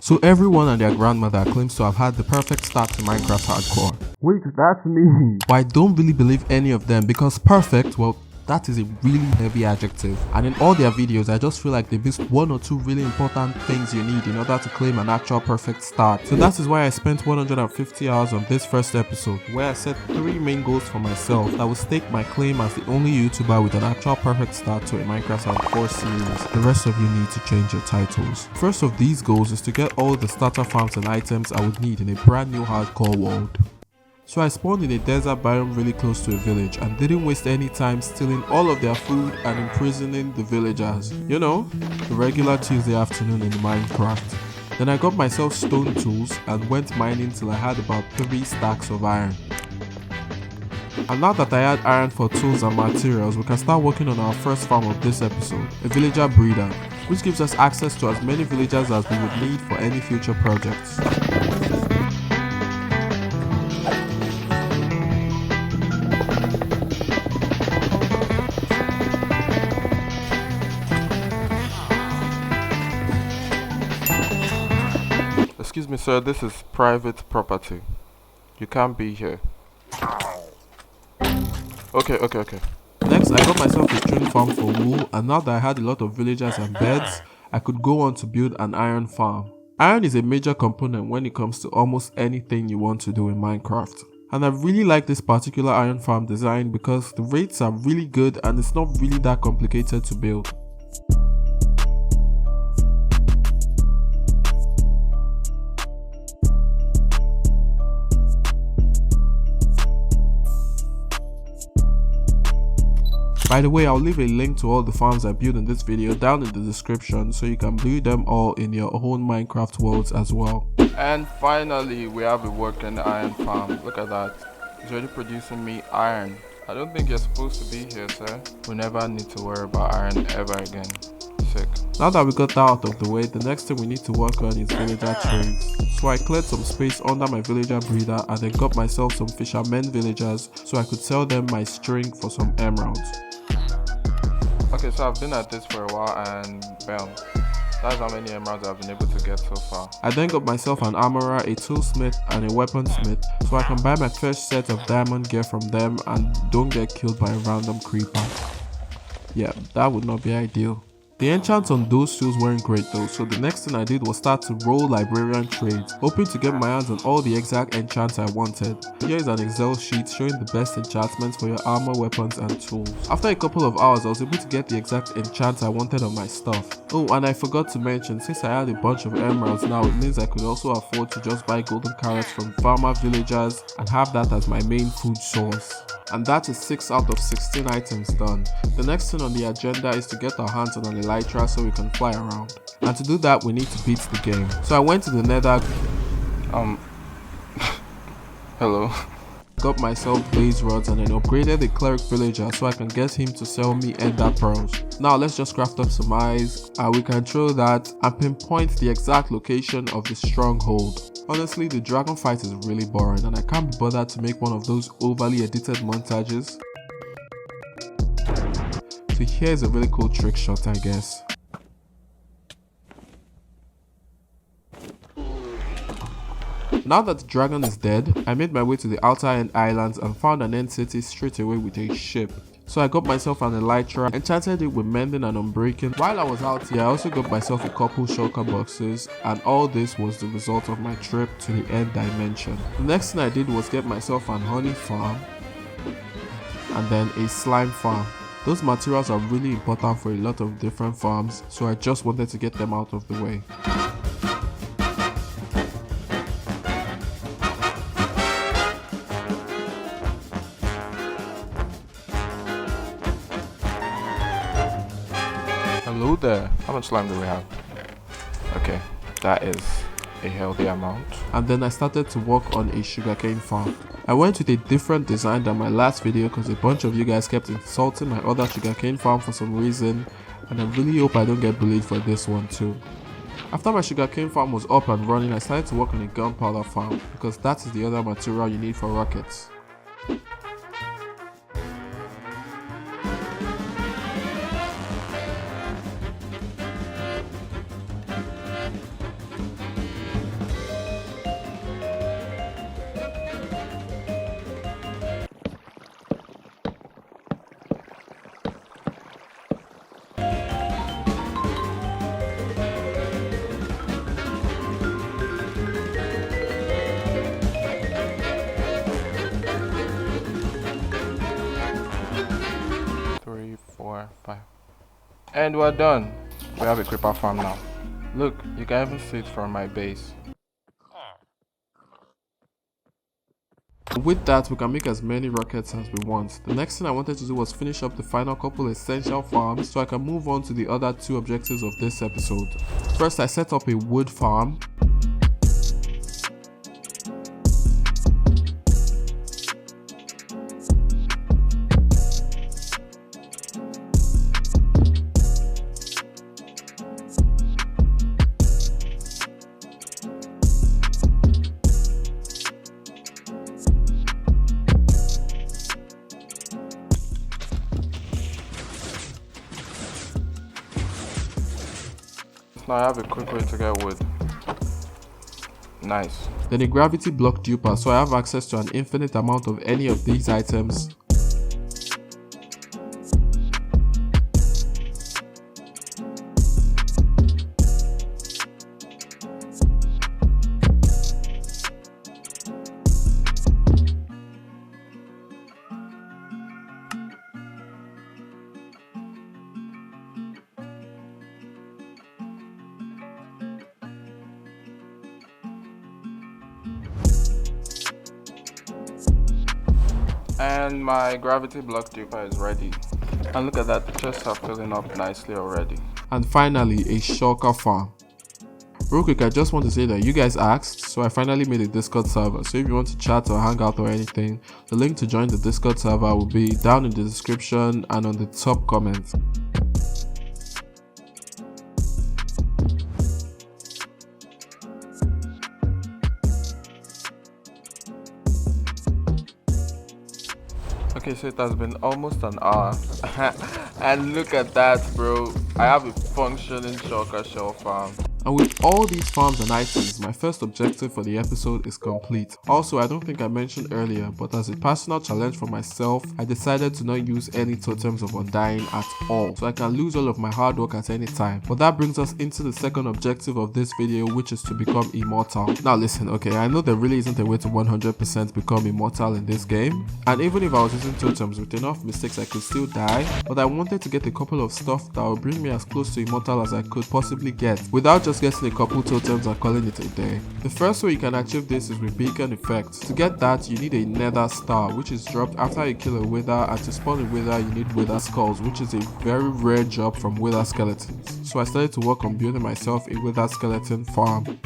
So everyone and their grandmother claims to have had the perfect start to Minecraft Hardcore. Wait, that's me. But I don't really believe any of them because perfect, well, that is a really heavy adjective. And in all their videos, I just feel like they missed one or two really important things you need in order to claim an actual perfect start. So that is why I spent 150 hours on this first episode, where I set 3 main goals for myself that will stake my claim as the only YouTuber with an actual perfect start to a Minecraft Hardcore series. The rest of you need to change your titles. First of these goals is to get all the starter farms and items I would need in a brand new hardcore world. So I spawned in a desert biome really close to a village and didn't waste any time stealing all of their food and imprisoning the villagers. You know, the regular Tuesday afternoon in Minecraft. Then I got myself stone tools and went mining till I had about 3 stacks of iron. And now that I had iron for tools and materials, we can start working on our first farm of this episode, a villager breeder, which gives us access to as many villagers as we would need for any future projects. Excuse me, sir, this is private property. You can't be here. Okay. Next, I got myself a string farm for wool, and now that I had a lot of villagers and beds, I could go on to build an iron farm. Iron is a major component when it comes to almost anything you want to do in Minecraft. And I really like this particular iron farm design because the rates are really good and it's not really that complicated to build. By the way, I'll leave a link to all the farms I built in this video down in the description so you can build them all in your own Minecraft worlds as well. And finally, we have a working iron farm. Look at that. It's already producing me iron. I don't think you're supposed to be here, sir. We never need to worry about iron ever again. Sick. Now that we got that out of the way, the next thing we need to work on is villager trades. So I cleared some space under my villager breeder and then got myself some fishermen villagers so I could sell them my string for some emeralds. Okay, so I've been at this for a while and bam, that's how many emeralds I've been able to get so far. I then got myself an armorer, a toolsmith and a weaponsmith so I can buy my first set of diamond gear from them and don't get killed by a random creeper. Yeah, that would not be ideal. The enchants on those tools weren't great though, so the next thing I did was start to roll librarian trades, hoping to get my hands on all the exact enchants I wanted. Here is an Excel sheet showing the best enchantments for your armor, weapons and tools. After a couple of hours, I was able to get the exact enchants I wanted on my stuff. Oh, and I forgot to mention, since I had a bunch of emeralds now, it means I could also afford to just buy golden carrots from farmer villagers and have that as my main food source. And that is 6 out of 16 items done. The next thing on the agenda is to get our hands on an elytra so we can fly around. And to do that, we need to beat the game. So I went to the nether. Hello. Got myself blaze rods and then upgraded the cleric villager so I can get him to sell me ender pearls. Now let's just craft up some eyes and we can throw that and pinpoint the exact location of the stronghold. Honestly, the dragon fight is really boring and I can't be bothered to make one of those overly edited montages. So here's a really cool trick shot, I guess. Now that the dragon is dead, I made my way to the outer end islands and found an end city straight away with a ship. So I got myself an elytra, enchanted it with mending and unbreaking. While I was out here, I also got myself a couple shulker boxes, and all this was the result of my trip to the end dimension. The next thing I did was get myself an honey farm and then a slime farm. Those materials are really important for a lot of different farms, so I just wanted to get them out of the way. Hello there. How much slime do we have? Okay, that is a healthy amount. And then I started to work on a sugarcane farm. I went with a different design than my last video because a bunch of you guys kept insulting my other sugarcane farm for some reason, and I really hope I don't get bullied for this one too. After my sugarcane farm was up and running, I started to work on a gunpowder farm because that is the other material you need for rockets. And we're done. We have a creeper farm now. Look, you can even see it from my base. With that, we can make as many rockets as we want. The next thing I wanted to do was finish up the final couple essential farms so I can move on to the other two objectives of this episode. First, I set up a wood farm. Now I have a quick way to get wood. Nice. Then a gravity block duper so I have access to an infinite amount of any of these items. And my gravity block duper is ready. And look at that, the chests are filling up nicely already. And finally, a shulker farm. Real quick, I just want to say that you guys asked, so I finally made a Discord server. So if you want to chat or hang out or anything, the link to join the Discord server will be down in the description and on the top comment. Okay, so it has been almost an hour. And look at that, bro. I have a functioning shulker shell farm. And with all these farms and items, my first objective for the episode is complete. Also, I don't think I mentioned earlier, but as a personal challenge for myself, I decided to not use any totems of undying at all, so I can lose all of my hard work at any time. But that brings us into the second objective of this video, which is to become immortal. Now listen, okay, I know there really isn't a way to 100% become immortal in this game, and even if I was using totems with enough mistakes I could still die, but I wanted to get a couple of stuff that would bring me as close to immortal as I could possibly get, without just getting a couple totems and calling it a day. The first way you can achieve this is with beacon effect. To get that, you need a nether star, which is dropped after you kill a wither, and to spawn a wither you need wither skulls, which is a very rare drop from wither skeletons. So I started to work on building myself a wither skeleton farm.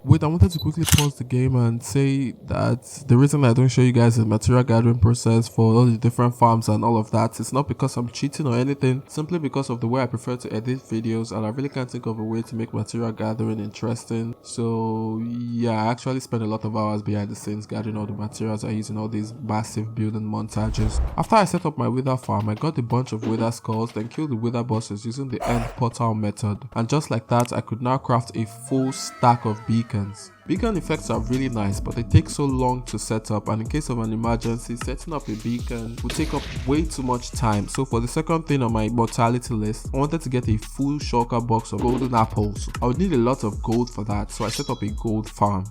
Wait, I wanted to quickly pause the game and say that the reason I don't show you guys the material gathering process for all the different farms and all of that, it's not because I'm cheating or anything, simply because of the way I prefer to edit videos, and I really can't think of a way to make material gathering interesting. So yeah, I actually spend a lot of hours behind the scenes gathering all the materials I use in all these massive building montages. After I set up my wither farm, I got a bunch of wither skulls, then killed the wither bosses using the end portal method, and just like that I could now craft a full stack of beacons. Beacon effects are really nice, but they take so long to set up, and in case of an emergency, setting up a beacon will take up way too much time. So for the second thing on my immortality list, I wanted to get a full shulker box of golden apples. I would need a lot of gold for that, so I set up a gold farm.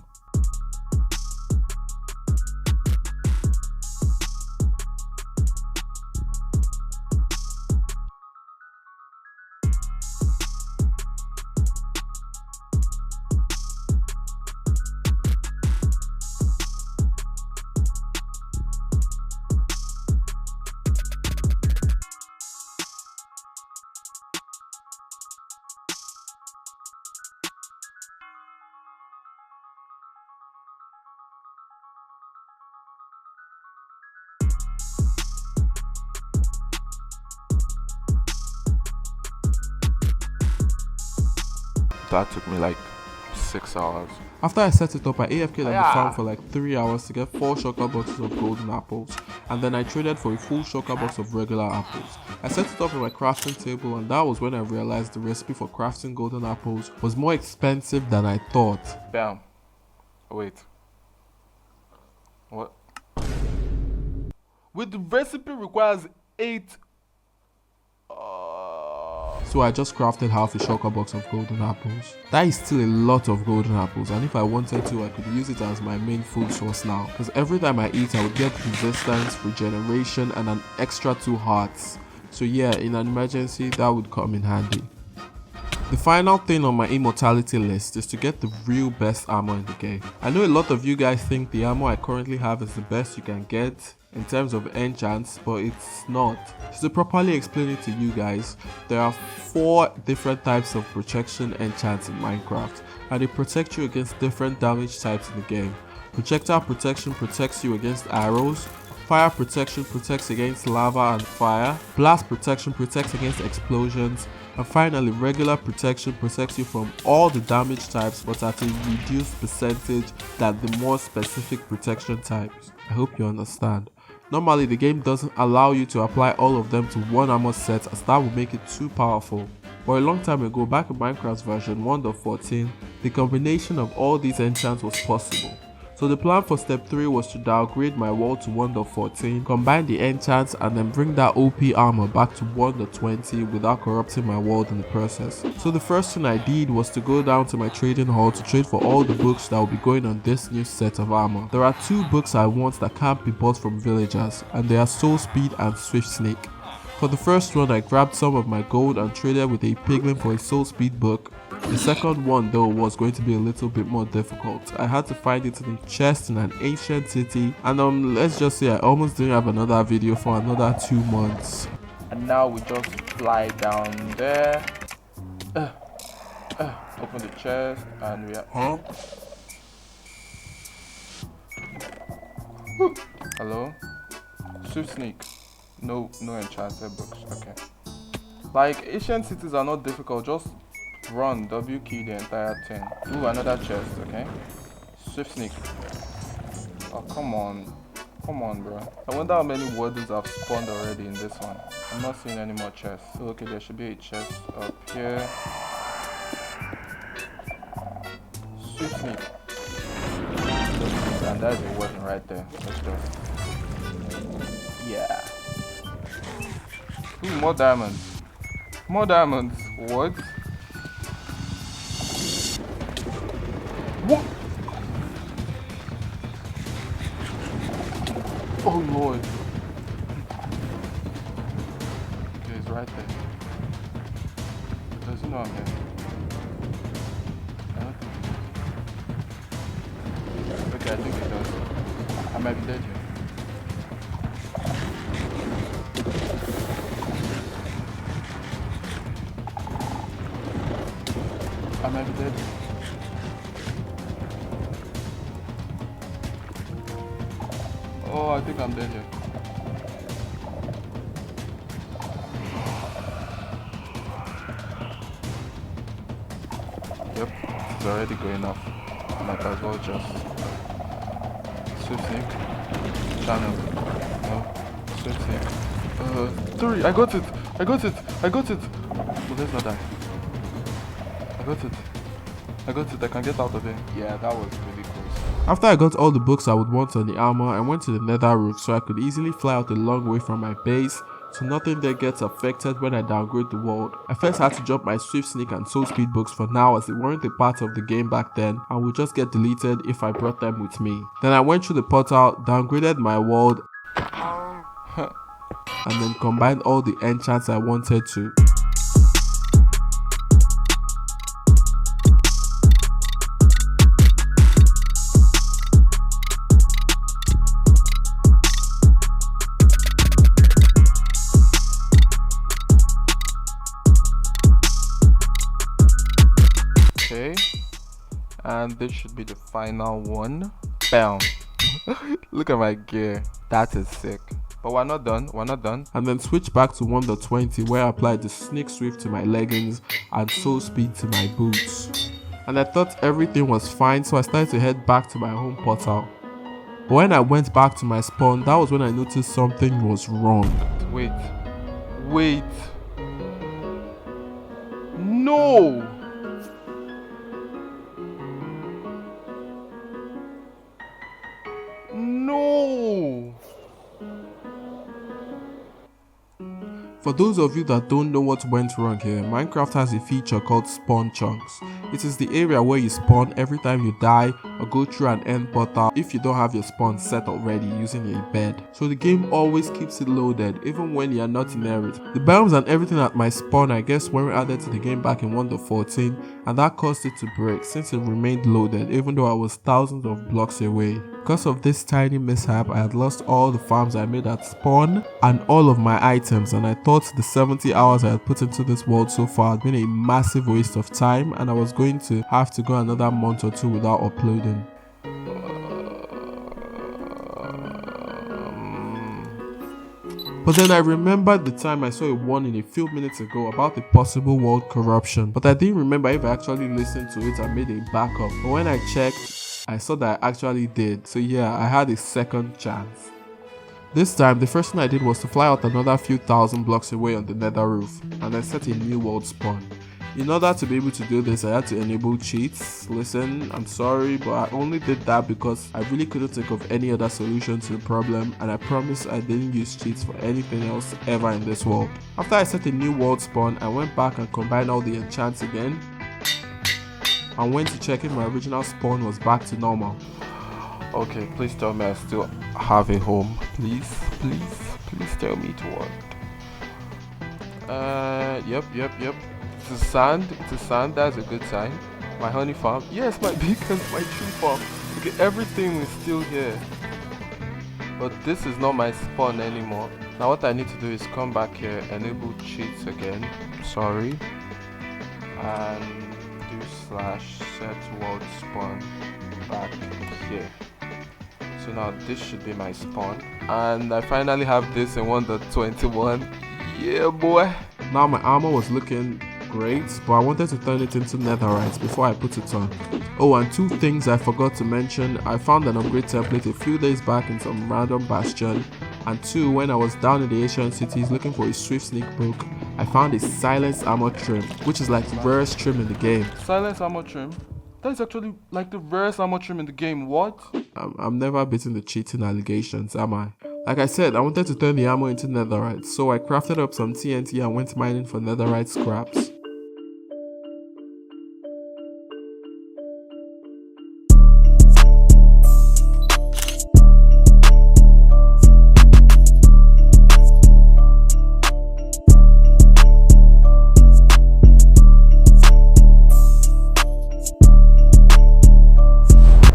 That took me like 6 hours. After I set it up, I AFK'd on the farm for like 3 hours to get 4 shulker boxes of golden apples, and then I traded for a full shulker box of regular apples. I set it up on my crafting table, and that was when I realized the recipe for crafting golden apples was more expensive than I thought. Bam. Wait. What? With the recipe requires 8. So I just crafted half a shulker box of golden apples. That is still a lot of golden apples, and if I wanted to, I could use it as my main food source now. Because every time I eat, I would get resistance, regeneration, and an extra 2 hearts. So yeah, in an emergency, that would come in handy. The final thing on my immortality list is to get the real best armor in the game. I know a lot of you guys think the armor I currently have is the best you can get in terms of enchants, but it's not. So to properly explain it to you guys, there are 4 different types of protection enchants in Minecraft, and they protect you against different damage types in the game. Projectile protection protects you against arrows. Fire protection protects against lava and fire. Blast protection protects against explosions. And finally, regular protection protects you from all the damage types, but at a reduced percentage than the more specific protection types. I hope you understand. Normally, the game doesn't allow you to apply all of them to one armor set, as that would make it too powerful. But a long time ago, back in Minecraft's version 1.14, the combination of all these enchants was possible. So the plan for step 3 was to downgrade my world to 1.14, combine the enchants, and then bring that OP armor back to 1.20 without corrupting my world in the process. So the first thing I did was to go down to my trading hall to trade for all the books that will be going on this new set of armor. There are 2 books I want that can't be bought from villagers, and they are Soul Speed and Swift Snake. For the first one, I grabbed some of my gold and traded with a piglin for a Soul Speed book. The second one though was going to be a little bit more difficult. I had to find it in a chest in an ancient city, and let's just say I almost didn't have another video for another 2 months. And now we just fly down there. Open the chest and we are... Hello? Swift Sneak. No enchanted books. Okay. Like, ancient cities are not difficult, just run W key the entire thing. Ooh, another chest, okay? Swift Sneak. Oh, come on, bro. I wonder how many wardens have spawned already in this one. I'm not seeing any more chests. Oh, okay, there should be a chest up here. Swift Sneak. And that is a warden right there. Let's go. Yeah. Ooh, more diamonds. More diamonds. What? What? Oh Lord. Okay, it's right there. Does he know I'm here? I don't think he does. Okay, I think he does. I might be dead here. I might be dead. Oh, I think I'm dead here. Yep, it's already going off. I might as well just... Swift Snake. Channel. No. Swift Snake. 3! I got it! I got it! Oh, let's not die. I got it. I can get out of here. Yeah, that was really close. After I got all the books I would want on the armor, I went to the nether roof so I could easily fly out a long way from my base, so nothing there gets affected when I downgrade the world. I first had to drop my Swift Sneak and Soul Speed books for now, as they weren't a part of the game back then and would just get deleted if I brought them with me. Then I went through the portal, downgraded my world, and then combined all the enchants I wanted to. Okay, and this should be the final one. Bam. Look at my gear. That is sick. But we're not done. And then switch back to 1.20 where I applied the Sneak Swift to my leggings and Soul Speed to my boots. And I thought everything was fine, so I started to head back to my home portal. But when I went back to my spawn, that was when I noticed something was wrong. Wait. No! For those of you that don't know what went wrong here, Minecraft has a feature called spawn chunks. It is the area where you spawn every time you die or go through an end portal if you don't have your spawn set already using a bed. So the game always keeps it loaded even when you are not near it. The biomes and everything at my spawn I guess weren't added to the game back in 1.14, and that caused it to break since it remained loaded even though I was thousands of blocks away. Because of this tiny mishap, I had lost all the farms I made at spawn and all of my items, and I thought the 70 hours I had put into this world so far had been a massive waste of time, and I was going to have to go another month or two without uploading. But then I remembered the time I saw a warning a few minutes ago about the possible world corruption, but I didn't remember if I actually listened to it and made a backup. But when I checked, I saw that I actually did, so yeah, I had a second chance. This time, the first thing I did was to fly out another few thousand blocks away on the nether roof, and then set a new world spawn. In order to be able to do this, I had to enable cheats. Listen, I'm sorry, but I only did that because I really couldn't think of any other solution to the problem, and I promise I didn't use cheats for anything else ever in this world. After I set a new world spawn, I went back and combined all the enchants again, and went to check if my original spawn was back to normal. Okay, please tell me I still have a home. Please tell me it worked. Yep. It's a sand, that's a good sign. My honey farm, yes, my beacons, my tree farm. Okay, everything is still here. But this is not my spawn anymore. Now what I need to do is come back here, enable cheats again. Sorry. And /set world spawn back here. So now this should be my spawn, and I finally have this in 1.21. Yeah boy. Now my armor was looking great, but I wanted to turn it into netherite before I put it on. Oh, and two things I forgot to mention. I found an upgrade template a few days back in some random bastion, and two, when I was down in the ancient cities looking for a swift sneak book, I found a silence armor trim, which is like the rarest trim in the game. Silence armor trim? That is actually like the rarest armor trim in the game. What? I'm never beating the cheating allegations, am I? Like I said, I wanted to turn the armor into netherite, so I crafted up some TNT and went mining for netherite scraps.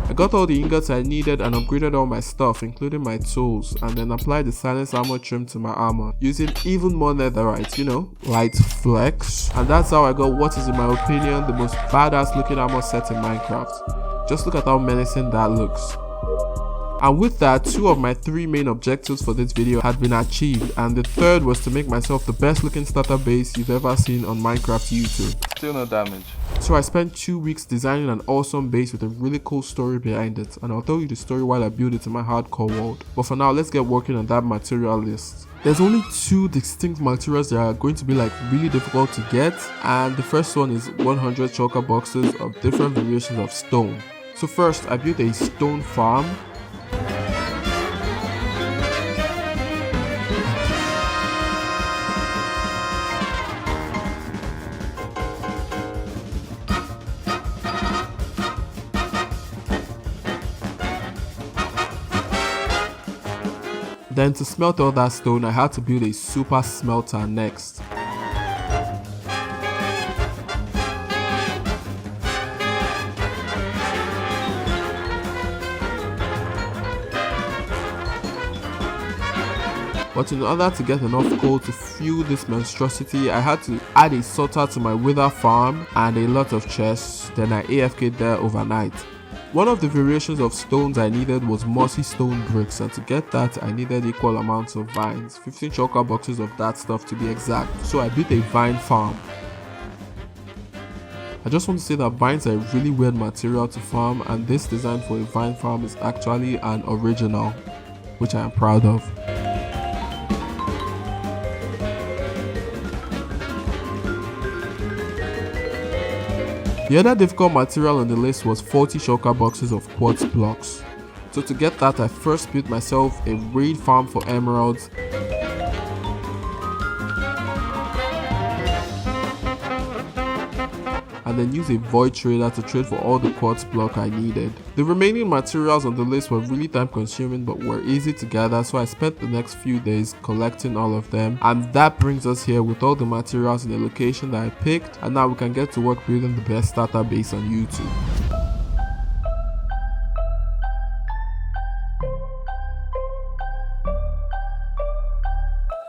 I got all the ingots I needed and upgraded all my stuff, including my tools, and then applied the silence armor trim to my armor, using even more netherite, you know, light flex. And that's how I got what is in my opinion the most badass looking armor set in Minecraft. Just look at how menacing that looks. And with that, 2 of my 3 main objectives for this video had been achieved, and the third was to make myself the best looking starter base you've ever seen on Minecraft YouTube. Still no damage. So I spent 2 weeks designing an awesome base with a really cool story behind it, and I'll tell you the story while I build it in my hardcore world. But for now, let's get working on that material list. There's only 2 distinct materials that are going to be like really difficult to get, and the first one is 100 shulker boxes of different variations of stone. So first, I built a stone farm. Then to smelt all that stone, I had to build a super smelter next. But in order to get enough coal to fuel this monstrosity, I had to add a sorter to my wither farm and a lot of chests, then I AFK'd there overnight. One of the variations of stones I needed was mossy stone bricks, and to get that I needed equal amounts of vines, 15 shulker boxes of that stuff to be exact, so I built a vine farm. I just want to say that vines are a really weird material to farm, and this design for a vine farm is actually an original, which I am proud of. The other difficult material on the list was 40 shulker boxes of quartz blocks. So to get that, I first built myself a raid farm for emeralds. and then use a void trader to trade for all the quartz block I needed. The remaining materials on the list were really time consuming but were easy to gather, so I spent the next few days collecting all of them, and that brings us here with all the materials in the location that I picked, and now we can get to work building the best starter base on YouTube.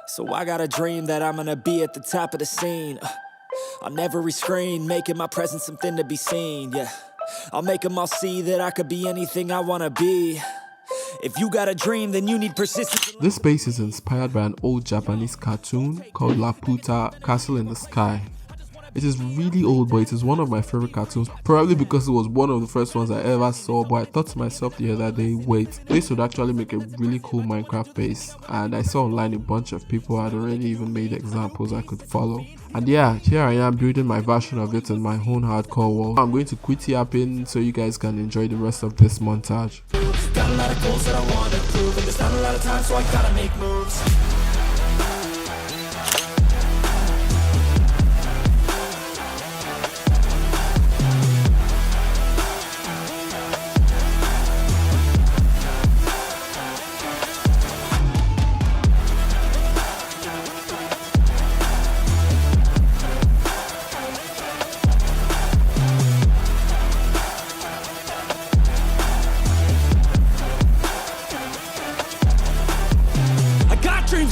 So I got a dream that I'm gonna be at the top of the scene, on every screen, making my presence something to be seen, yeah. I'll make them all see that I could be anything I wanna be. If you got a dream, then you need persistence. This base is inspired by an old Japanese cartoon called Laputa, Castle in the Sky. It is really old, but it is one of my favorite cartoons, probably because it was one of the first ones I ever saw. But I thought to myself the other day, wait, this would actually make a really cool Minecraft base, and I saw online a bunch of people had already even made examples I could follow. And yeah, here I am building my version of it in my own hardcore world. I'm going to quit yapping so you guys can enjoy the rest of this montage. Got a lot of goals that I wanna prove, and there's not a lot of time, so I gotta make moves.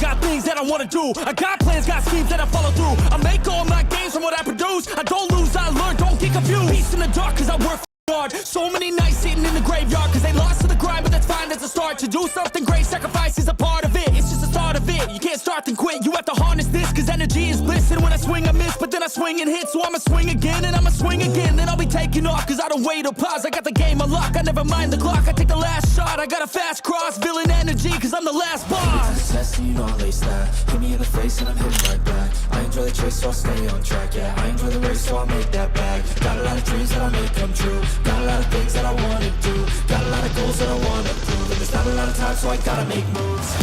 Got things that I wanna do. I got plans, got schemes that I follow through. I make all my gains from what I produce. I don't lose, I learn, don't get confused. Peace in the dark, cause I work hard. So many nights sitting in the graveyard, cause they lost to the grind, but that's fine, that's a start. To do something great, sacrifice is a part of it. It's just the start of it. You can't start then quit. You have to harness this, cause energy is bliss. And when I swing, I miss, but then I swing and hit. So I'ma swing again, and I'ma swing again. Then I'll be taking off, cause I don't wait or pause. I got the game unlocked, I never mind the clock. I take the last shot, I got a fast cross. Villain energy, cause I'm the last boss. Test, you know I'll lace that. Hit me in the face and I'm hitting right back. I enjoy the chase, so I'll stay on track. Yeah, I enjoy the race, so I'll make that bag. Got a lot of dreams that I'll make come true. Got a lot of things that I wanna do. Got a lot of goals that I wanna prove. And there's not a lot of time, so I gotta make moves.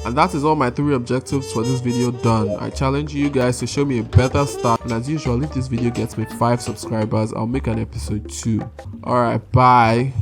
And that is all my 3 objectives for this video done. I challenge you guys to show me a better start, and as usual, if this video gets me 5 subscribers, I'll make an episode 2. Alright, bye.